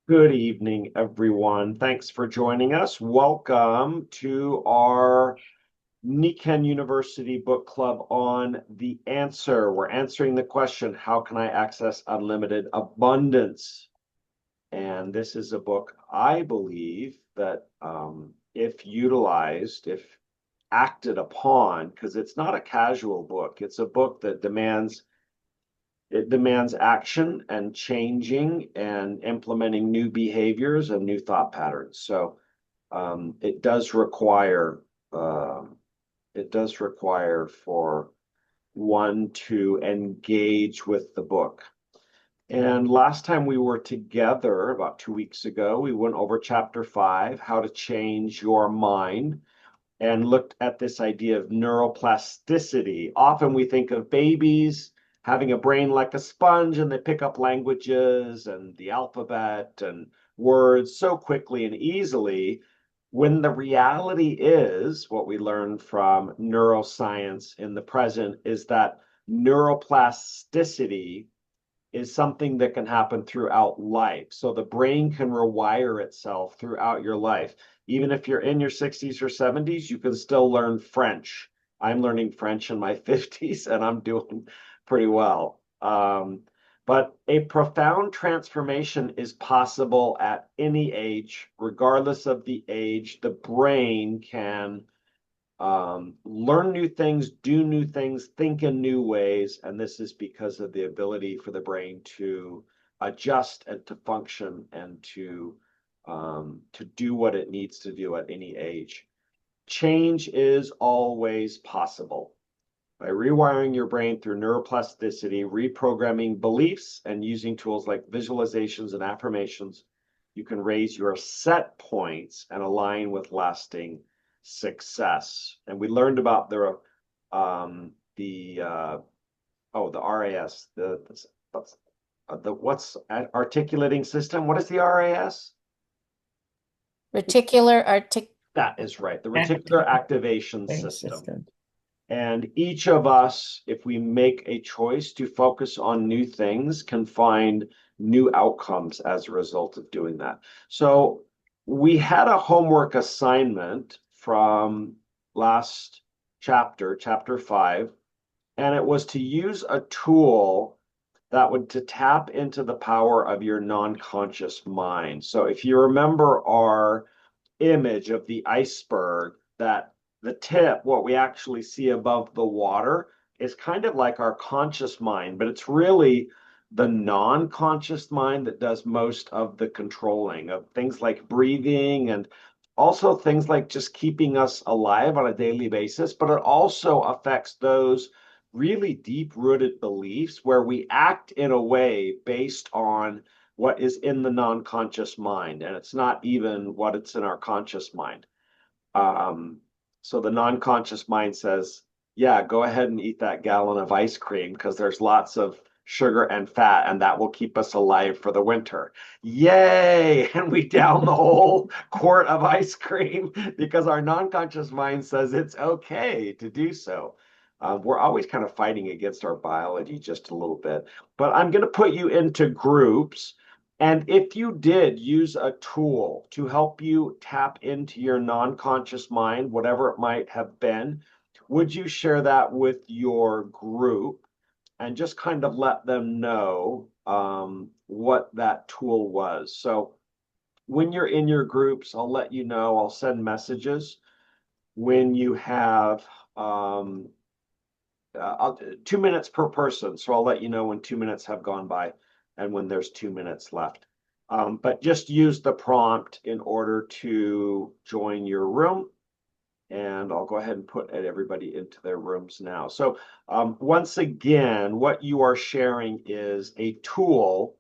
Good evening, everyone. Thanks for joining us. Welcome to our Nikken University Book Club on The Answer. We're answering the question, how can I access unlimited abundance? And this is a book I believe that if utilized, if acted upon, because it's not a casual book, it's a book that demands action and changing and implementing new behaviors and new thought patterns. So it does require uh, for one to engage with the book. And last time we were together, about 2 weeks ago, we went over chapter 5, how to change your mind, and looked at this idea of neuroplasticity. Often we think of babies having a brain like a sponge and they pick up languages and the alphabet and words so quickly and easily, when the reality is, what we learn from neuroscience in the present is that neuroplasticity is something that can happen throughout life. So the brain can rewire itself throughout your life. Even if you're in your 60s or 70s, you can still learn French. I'm learning French in my 50s and I'm doing pretty well. But a profound transformation is possible at any age, regardless of the age. The brain can learn new things, do new things, think in new ways. And this is because of the ability for the brain to adjust and to function and to do what it needs to do at any age. Change is always possible. By rewiring your brain through neuroplasticity, reprogramming beliefs, and using tools like visualizations and affirmations, you can raise your set points and align with lasting success. And we learned about the RAS, the what's articulating system. What is the RAS? Reticular artic That is right, the reticular activation activating system. system. And each of us, if we make a choice to focus on new things, can find new outcomes as a result of doing that. So we had a homework assignment from last chapter 5, and it was to use a tool that would to tap into the power of your non-conscious mind. So if you remember our image of the iceberg, that the tip, what we actually see above the water, is kind of like our conscious mind, but it's really the non-conscious mind that does most of the controlling of things like breathing and also things like just keeping us alive on a daily basis. But it also affects those really deep-rooted beliefs where we act in a way based on what is in the non-conscious mind, and it's not even what it's in our conscious mind. Um, so the non-conscious mind says, yeah, go ahead and eat that gallon of ice cream because there's lots of sugar and fat, and that will keep us alive for the winter. Yay! And we down the whole quart of ice cream because our non-conscious mind says it's okay to do so. We're always kind of fighting against our biology just a little bit. But I'm going to put you into groups. And if you did use a tool to help you tap into your non-conscious mind, whatever it might have been, would you share that with your group and just kind of let them know what that tool was? So when you're in your groups, I'll let you know, I'll send messages when you have 2 minutes per person. So I'll let you know when 2 minutes have gone by and when there's 2 minutes left. But just use the prompt in order to join your room. And I'll go ahead and put everybody into their rooms now. So once again, what you are sharing is a tool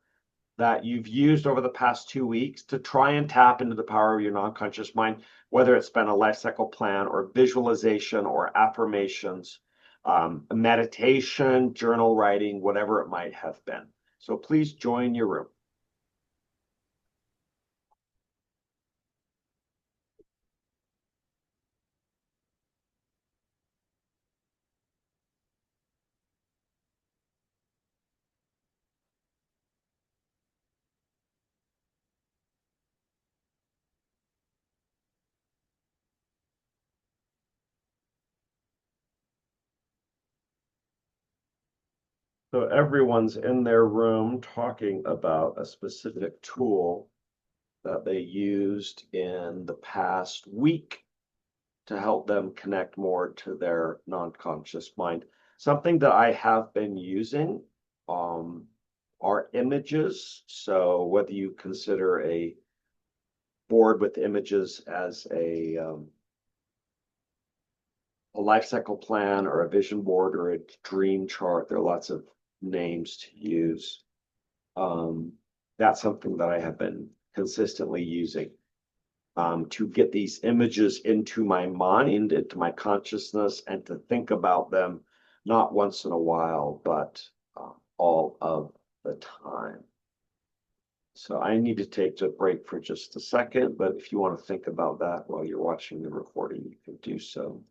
that you've used over the past 2 weeks to try and tap into the power of your non-conscious mind, whether it's been a life cycle plan or visualization or affirmations, meditation, journal writing, whatever it might have been. So please join your room. So everyone's in their room talking about a specific tool that they used in the past week to help them connect more to their non-conscious mind. Something that I have been using um, are images. So whether you consider a board with images as a life cycle plan or a vision board or a dream chart, there are lots of names to use. Um, that's something that I have been consistently using to get these images into my mind, into my consciousness, and to think about them not once in a while, but all of the time. So I need to take a break for just a second, but if you want to think about that while you're watching the recording, you can do so.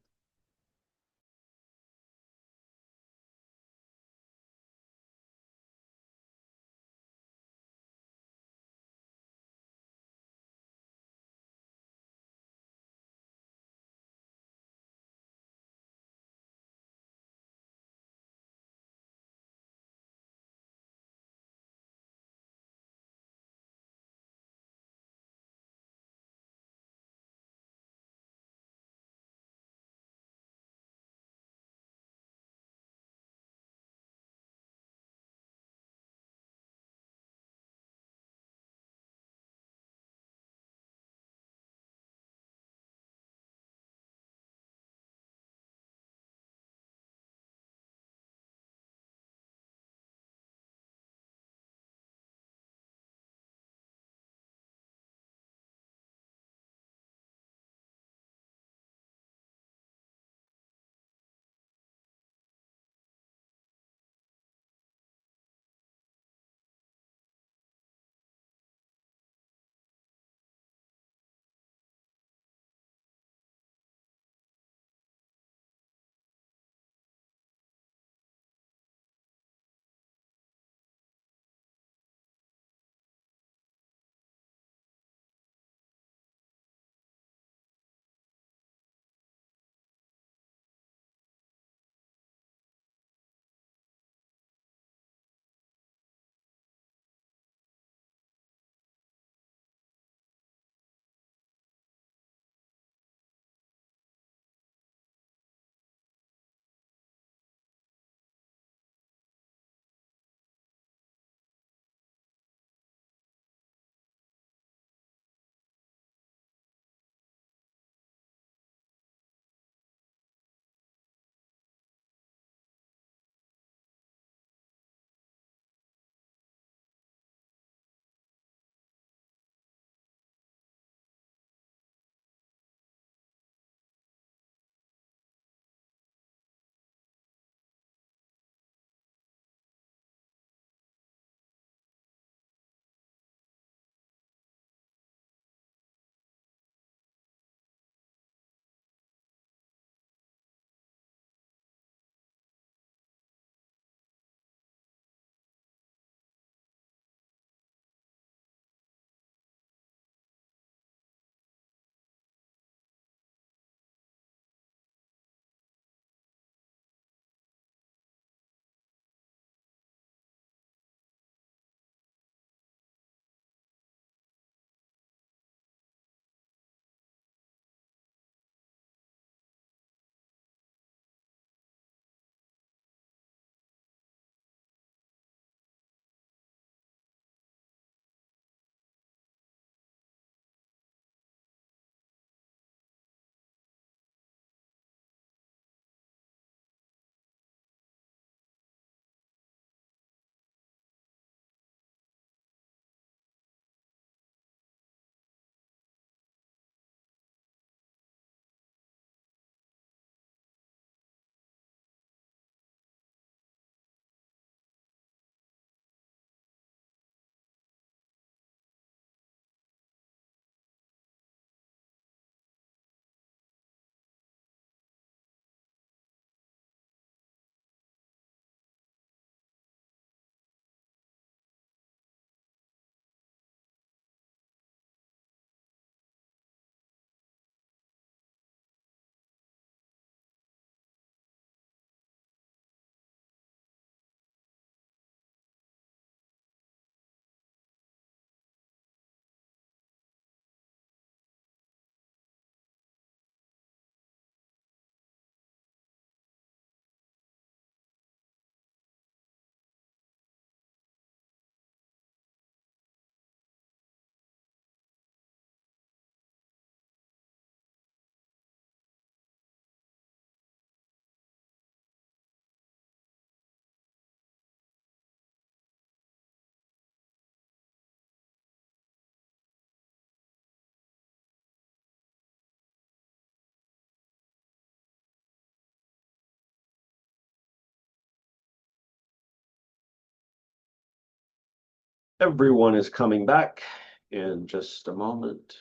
Everyone is coming back in just a moment.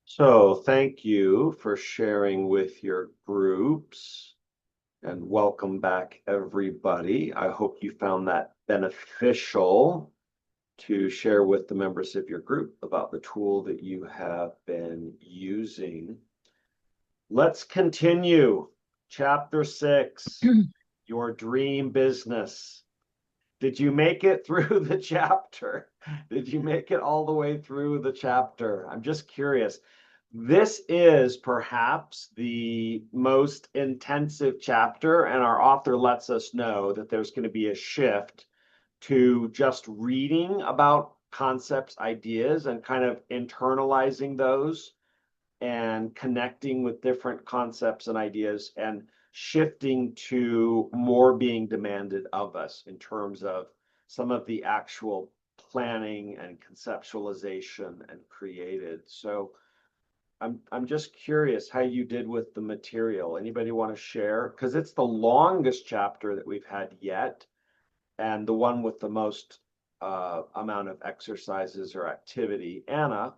So thank you for sharing with your groups and welcome back, everybody. I hope you found that beneficial to share with the members of your group about the tool that you have been using. Let's continue. Chapter 6, your dream business. Did you make it through the chapter? Did you make it all the way through the chapter? I'm just curious. This is perhaps the most intensive chapter, and our author lets us know that there's going to be a shift to just reading about concepts, ideas, and kind of internalizing those and connecting with different concepts and ideas and shifting to more being demanded of us in terms of some of the actual planning and conceptualization and created. So I'm just curious how you did with the material. Anybody want to share? Because it's the longest chapter that we've had yet, and the one with the most amount of exercises or activity. Anna,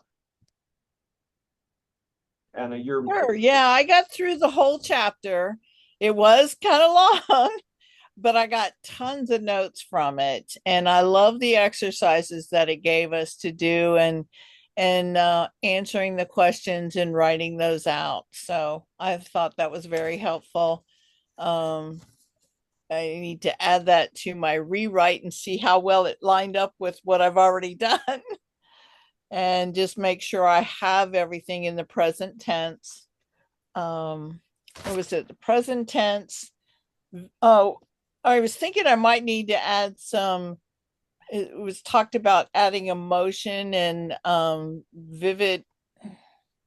you're Sure. Yeah, I got through the whole chapter. It was kind of long, but I got tons of notes from it, and I love the exercises that it gave us to do, and answering the questions and writing those out. So I thought that was very helpful. Um, I need to add that to my rewrite and see how well it lined up with what I've already done, and just make sure I have everything in the present tense. What was it? The present tense. Oh, I was thinking I might need to add some. It was talked about adding emotion and vivid,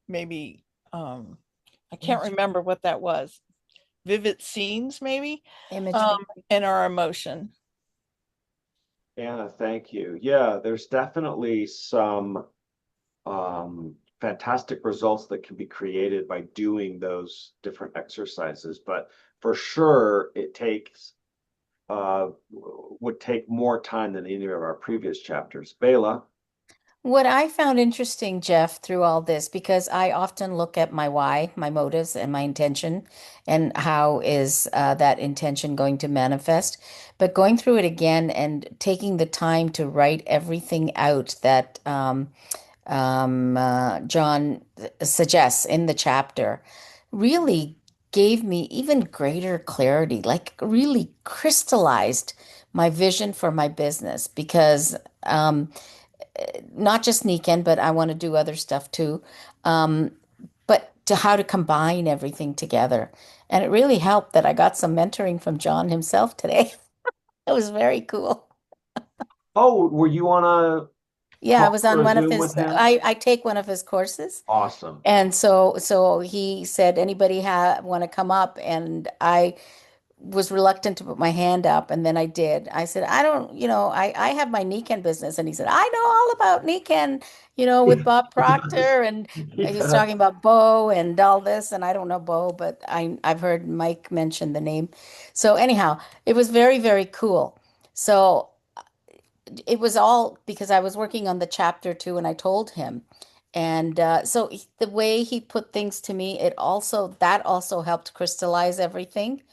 maybe. I can't remember what that was. Vivid scenes, maybe, Imagery. in our emotion. Anna, thank you. Yeah, there's definitely some fantastic results that can be created by doing those different exercises, but for sure it takes would take more time than any of our previous chapters. Bela. What I found interesting, Jeff, through all this, because I often look at my why, my motives, and my intention, and how is that intention going to manifest. But going through it again and taking the time to write everything out that John suggests in the chapter really gave me even greater clarity, like really crystallized my vision for my business because. Not just Nikken, but I want to do other stuff too. Um, but to how to combine everything together. And it really helped that I got some mentoring from John himself today. It was very cool. Oh, were you on a Yeah, I call was or on a one of Zoom with his, him? I take one of his courses. Awesome. And so he said, anybody want to come up? And I was reluctant to put my hand up, and then I did. I said, I don't, I have my Nikken business. And he said, I know all about Nikken, with Bob Proctor. And he's Yeah. talking about Bo and all this. And I don't know Bo, but I've heard Mike mention the name. So anyhow, it was very, very cool. So it was all because I was working on the chapter too, and I told him. And the way he put things to me, that also helped crystallize everything.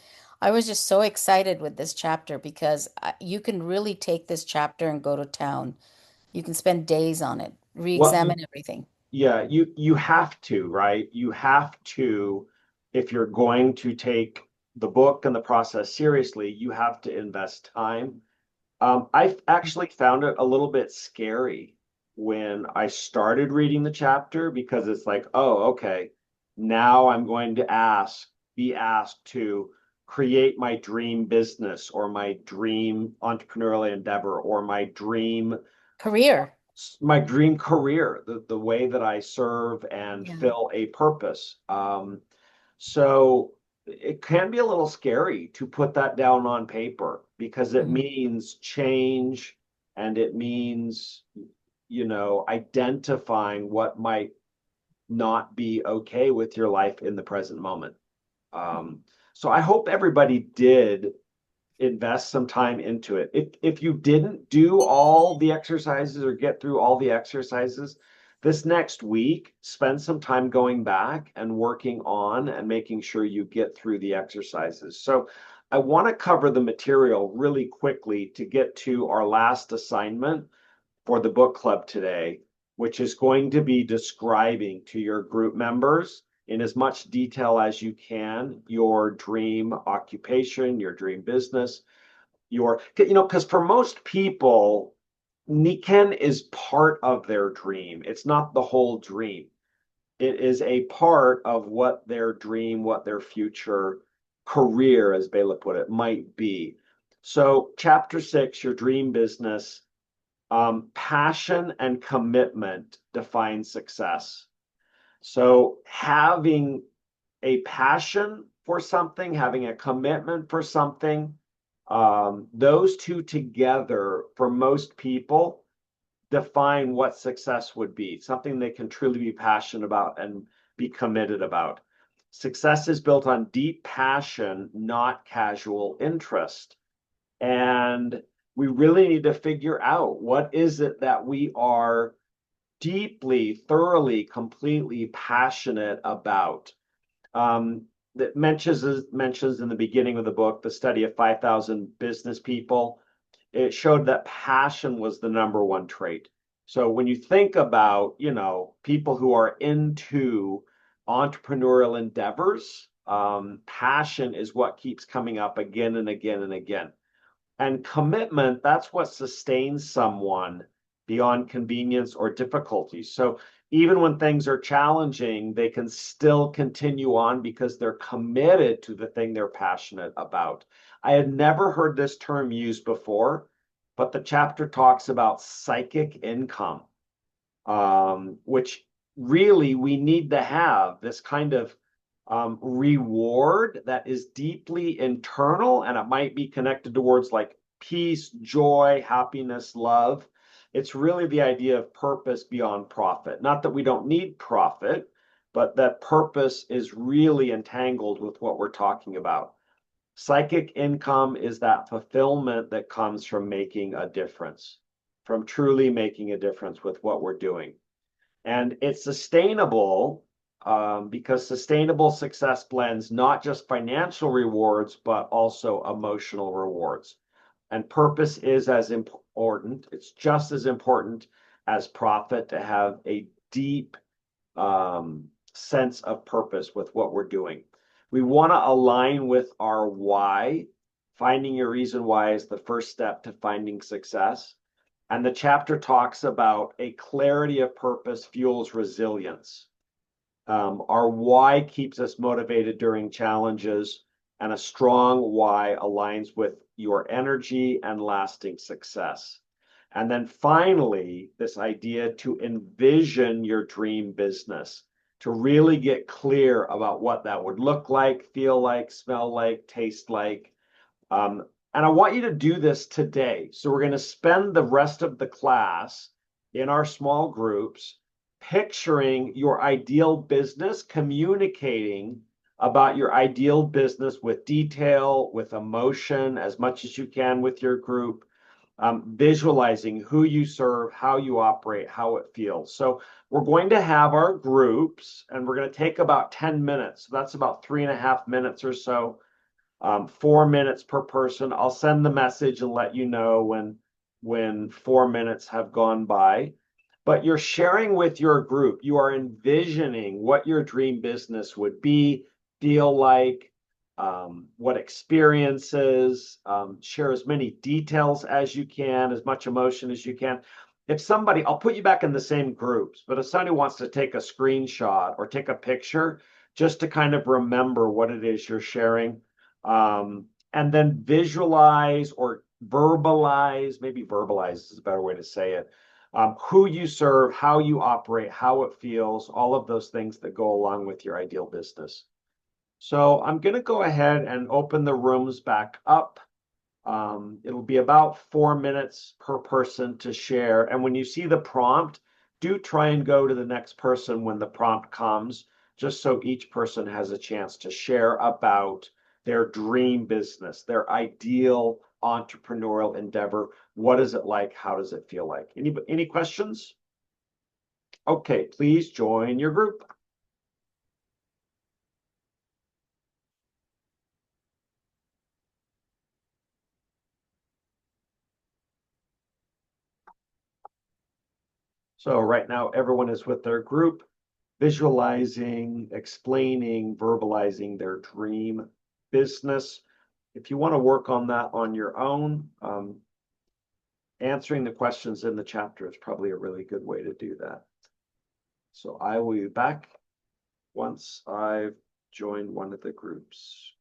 I was just so excited with this chapter because you can really take this chapter and go to town. You can spend days on it, Well, re-examine everything. yeah, you have to, right? You have to, if you're going to take the book and the process seriously, you have to invest time. I actually found it a little bit scary when I started reading the chapter because it's like, oh, okay, now I'm going to be asked to create my dream business or my dream entrepreneurial endeavor or Career. my dream career, the way that I serve and Yeah. fill a purpose. So it can be a little scary to put that down on paper because it Mhm. means change and it means identifying what might not be okay with your life in the present moment. So I hope everybody did invest some time into it. If you didn't do all the exercises or get through all the exercises, this next week, spend some time going back and working on and making sure you get through the exercises. So I want to cover the material really quickly to get to our last assignment for the book club today, which is going to be describing to your group members in as much detail as you can your dream occupation, your dream business, because for most people, Nikken is part of their dream. It's not the whole dream. It is a part of what their dream, what their future career, as Bela put it, might be. So, chapter 6, your dream business, passion and commitment define success. So having a passion for something, having a commitment for something, those two together for most people define what success would be, something they can truly be passionate about and be committed about. Success is built on deep passion, not casual interest. And we really need to figure out what is it that we are deeply, thoroughly, completely passionate about. That mentions in the beginning of the book the study of 5,000 business people. It showed that passion was the number one trait. So when you think about, people who are into entrepreneurial endeavors, passion is what keeps coming up again and again and again. And commitment, that's what sustains someone beyond convenience or difficulty. So even when things are challenging, they can still continue on because they're committed to the thing they're passionate about. I had never heard this term used before, but the chapter talks about psychic income, which really we need to have this kind of reward that is deeply internal, and it might be connected to words like peace, joy, happiness, love. It's really the idea of purpose beyond profit. Not that we don't need profit, but that purpose is really entangled with what we're talking about. Psychic income is that fulfillment that comes from making a difference, from truly making a difference with what we're doing. And it's sustainable because sustainable success blends not just financial rewards, but also emotional rewards. And purpose is as important, it's just as important as profit to have a deep sense of purpose with what we're doing. We want to align with our why. Finding your reason why is the first step to finding success. And the chapter talks about a clarity of purpose fuels resilience. Our why keeps us motivated during challenges, and a strong why aligns with your energy and lasting success. And then finally, this idea to envision your dream business, to really get clear about what that would look like, feel like, smell like, taste like. And I want you to do this today. So we're going to spend the rest of the class in our small groups picturing your ideal business, communicating about your ideal business with detail, with emotion, as much as you can with your group, visualizing who you serve, how you operate, how it feels. So we're going to have our groups, and we're going to take about 10 minutes. So that's about 3.5 minutes or so. 4 minutes per person. I'll send the message and let you know when 4 minutes have gone by. But you're sharing with your group. You are envisioning what your dream business would be, feel like, what experiences. Share as many details as you can, as much emotion as you can. If somebody, I'll put you back in the same groups, but if somebody wants to take a screenshot or take a picture just to kind of remember what it is you're sharing, and then visualize or verbalize, maybe verbalize is a better way to say it, who you serve, how you operate, how it feels, all of those things that go along with your ideal business. So I'm going to go ahead and open the rooms back up. It'll be about 4 minutes per person to share. And when you see the prompt, do try and go to the next person when the prompt comes, just so each person has a chance to share about their dream business, their ideal entrepreneurial endeavor. What is it like? How does it feel like? Any questions? Okay, please join your group. So right now, everyone is with their group, visualizing, explaining, verbalizing their dream business. If you want to work on that on your own, answering the questions in the chapter is probably a really good way to do that. So I will be back once I've joined one of the groups.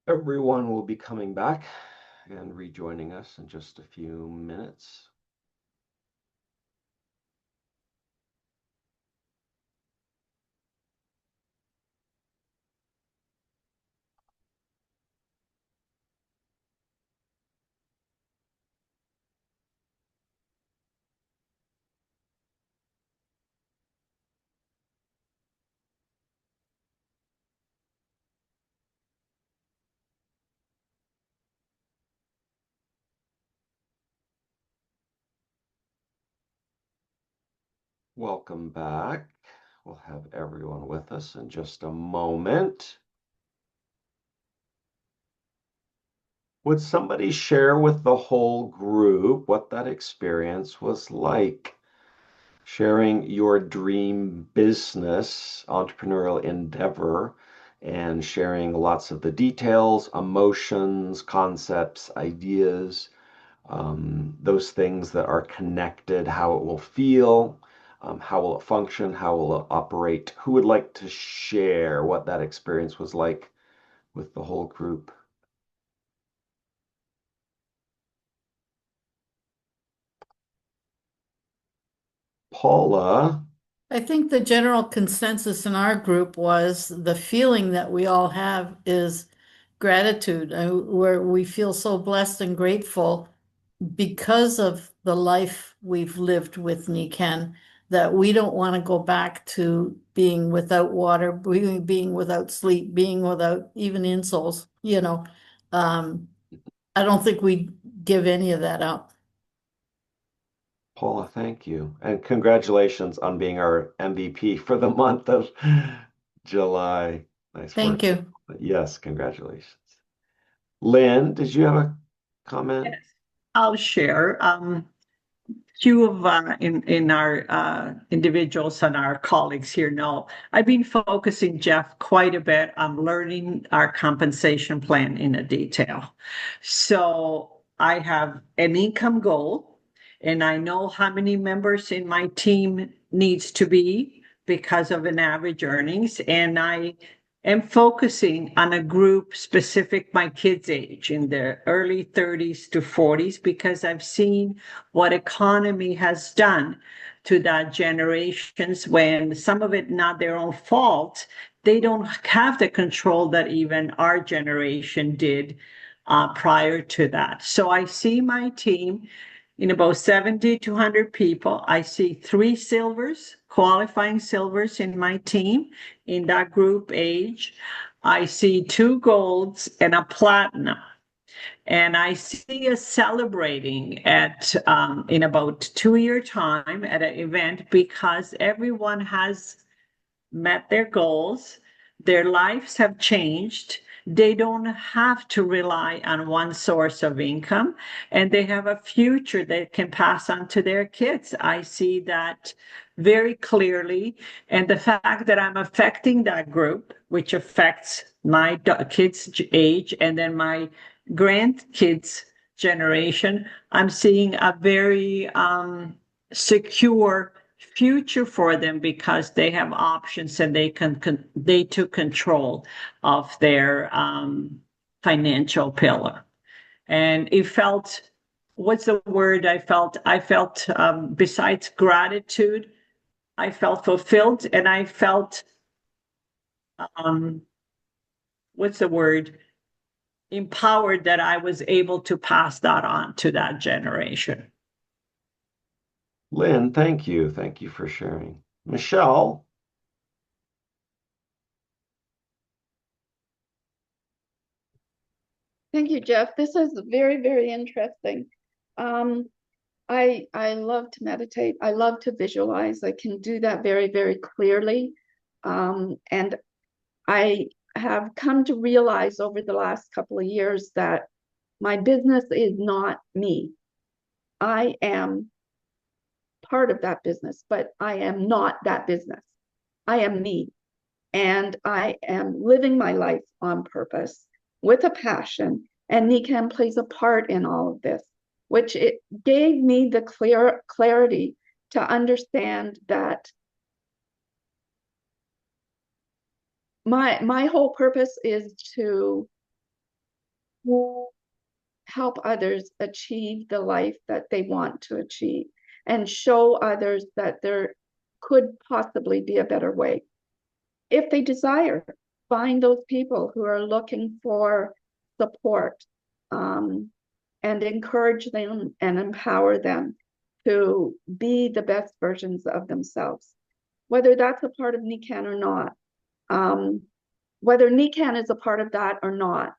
Everyone will be coming back and rejoining us in just a few minutes. Welcome back. We'll have everyone with us in just a moment. Would somebody share with the whole group what that experience was like? Sharing your dream business, entrepreneurial endeavor, and sharing lots of the details, emotions, concepts, ideas, those things that are connected, how it will feel, how will it function, how will it operate. Who would like to share what that experience was like with the whole group? Paula, I think the general consensus in our group was the feeling that we all have is gratitude, where we feel so blessed and grateful because of the life we've lived with Nikken, that we don't want to go back to being without water, being without sleep, being without even insoles, I don't think we give any of that up. Paula, thank you. And congratulations on being our MVP for the month of July. Nice work. Thank you. Yes, congratulations. Lynn, did you have a comment? Yes, I'll share. Few of in our individuals and our colleagues here know I've been focusing, Jeff, quite a bit on learning our compensation plan in a detail. So I have an income goal, and I know how many members in my team needs to be because of an average earnings, and I am focusing on a group specific my kids' age in the early 30s to 40s because I've seen what economy has done to that generations when some of it not their own fault. They don't have the control that even our generation did prior to that. So I see my team in about 70 to 100 people. I see 3 silvers, qualifying silvers in my team in that group age. I see 2 golds and a platinum. And I see us celebrating at in about 2 year time at an event because everyone has met their goals, their lives have changed. They don't have to rely on one source of income, and they have a future they can pass on to their kids. I see that very clearly. And the fact that I'm affecting that group, which affects my kids' age and then my grandkids' generation, I'm seeing a very secure future for them because they have options and they took control of their financial pillar. And it felt, what's the word I felt besides gratitude, I felt fulfilled, and I felt what's the word, empowered that I was able to pass that on to that generation. Lynn, thank you. Thank you for sharing. Michelle, Thank you, Jeff. This is very, very interesting. Um, I love to meditate. I love to visualize. I can do that very, very clearly. And I have come to realize over the last couple of years that my business is not me. I am part of that business, but I am not that business. I am me. And I am living my life on purpose with a passion. And Nikken plays a part in all of this, which it gave me the clarity to understand that my whole purpose is to help others achieve the life that they want to achieve and show others that there could possibly be a better way. If they desire, find those people who are looking for support, and encourage them and empower them to be the best versions of themselves, whether that's a part of Nikken or not. Whether Nikken is a part of that or not,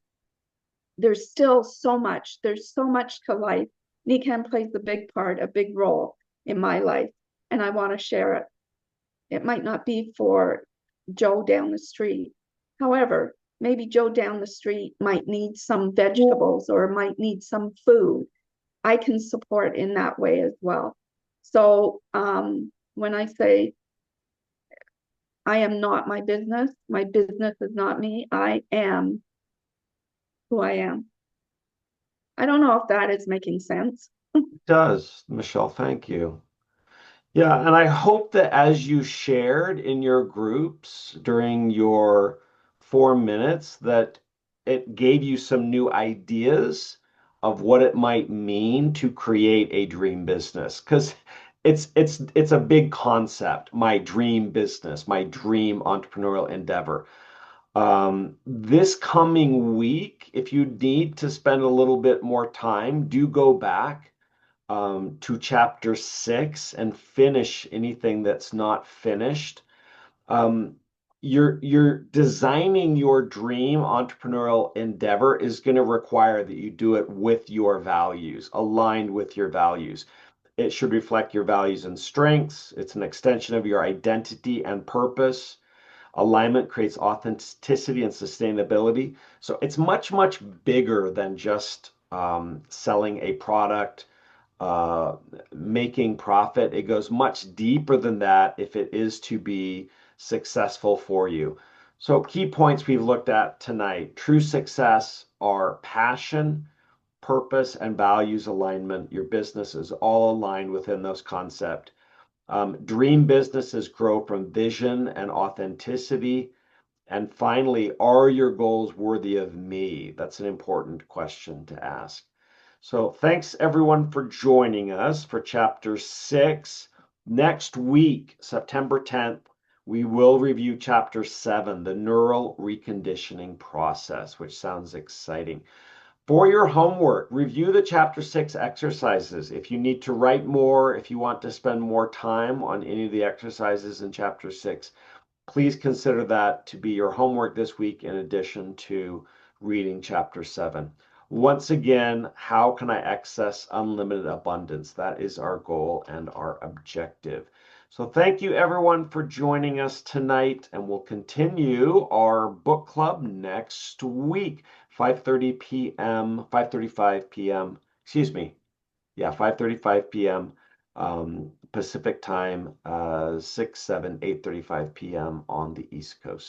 there's still so much. There's so much to life. Nikken plays a big part, a big role in my life, and I want to share it. It might not be for Joe down the street. However, maybe Joe down the street might need some vegetables or might need some food. I can support in that way as well. So when I say I am not my business is not me, I am who I am. I don't know if that is making sense. It does, Michelle. Thank you. Yeah, and I hope that as you shared in your groups during your 4 minutes, that it gave you some new ideas of what it might mean to create a dream business. Because it's a big concept, my dream business, my dream entrepreneurial endeavor. This coming week, if you need to spend a little bit more time, do go back to chapter 6 and finish anything that's not finished. You're designing your dream entrepreneurial endeavor is going to require that you do it with your values, aligned with your values. It should reflect your values and strengths. It's an extension of your identity and purpose. Alignment creates authenticity and sustainability. So it's much, much bigger than just selling a product, making profit. It goes much deeper than that if it is to be successful for you. So key points we've looked at tonight. True success are passion, purpose, and values alignment. Your business is all aligned within those concepts. Dream businesses grow from vision and authenticity. And finally, are your goals worthy of me? That's an important question to ask. So thanks everyone for joining us for chapter 6. Next week, September 10th, we will review chapter 7, the neural reconditioning process, which sounds exciting. For your homework, review the chapter 6 exercises. If you need to write more, if you want to spend more time on any of the exercises in chapter 6, please consider that to be your homework this week in addition to reading chapter 7. Once again, how can I access unlimited abundance? That is our goal and our objective. So thank you everyone for joining us tonight, and we'll continue our book club next week, 5:30 p.m., 5:35 p.m., excuse me. Yeah, 5:35 p.m. Pacific time, 6, 7, 8:35 p.m. on the East Coast.